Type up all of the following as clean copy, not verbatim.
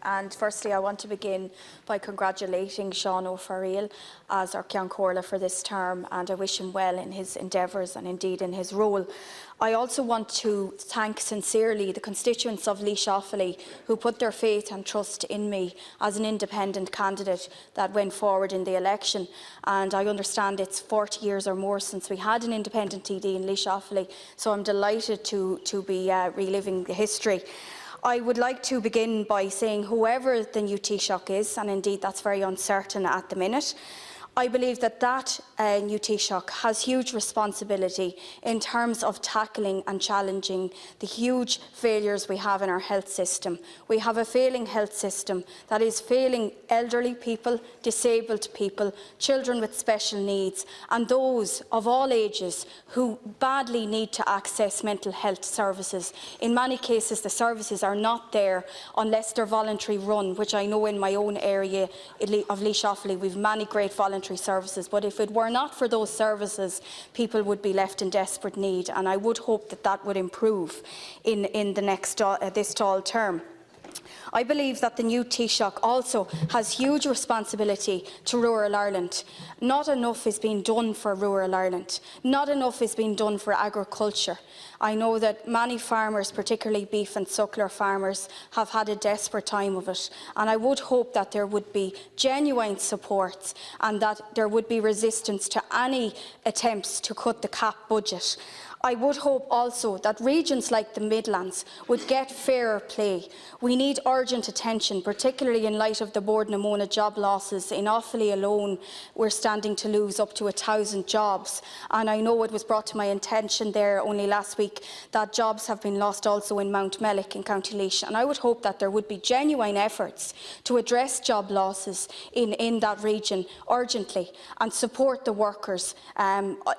And firstly, I want to begin by congratulating Sean O'Farrell as our Ceann Comhairle for this term, and I wish him well in his endeavours and indeed in his role. I also want to thank sincerely the constituents of Laois Offaly who put their faith and trust in me as an independent candidate that went forward in the election. And I understand it's 40 years or more since we had an independent TD in Laois Offaly, so I'm delighted to be reliving the history. I would like to begin by saying whoever the new Taoiseach is, and indeed that's very uncertain at the minute, I believe that new Taoiseach has huge responsibility in terms of tackling and challenging the huge failures we have in our health system. We have a failing health system that is failing elderly people, disabled people, children with special needs, and those of all ages who badly need to access mental health services. In many cases, the services are not there unless they're voluntary run, which I know in my own area of Laois Offaly we have many great voluntary services, but if it were not for those services, people would be left in desperate need, and I would hope that that would improve in the next this Dáil term. I believe that the new Taoiseach also has huge responsibility to rural Ireland. Not enough is being done for rural Ireland. Not enough is being done for agriculture. I know that many farmers, particularly beef and suckler farmers, have had a desperate time of it, and I would hope that there would be genuine support and that there would be resistance to any attempts to cut the CAP budget. I would hope also that regions like the Midlands would get fairer play. We need urgent attention, particularly in light of the Bord na Móna job losses. In Offaly alone, we're standing to lose up to 1,000 jobs. And I know it was brought to my attention there only last week that jobs have been lost also in Mount Mellick in County Laois. And I would hope that there would be genuine efforts to address job losses in that region urgently and support the workers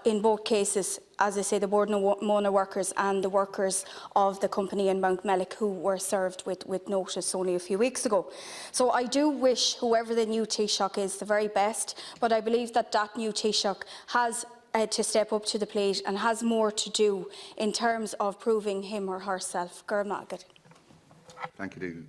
in both cases. As I say, the Bord na Móna workers and the workers of the company in Mount Mellick who were served with notice only a few weeks ago. So I do wish whoever the new Taoiseach is the very best, but I believe that new Taoiseach has to step up to the plate and has more to do in terms of proving him or herself. Thank you.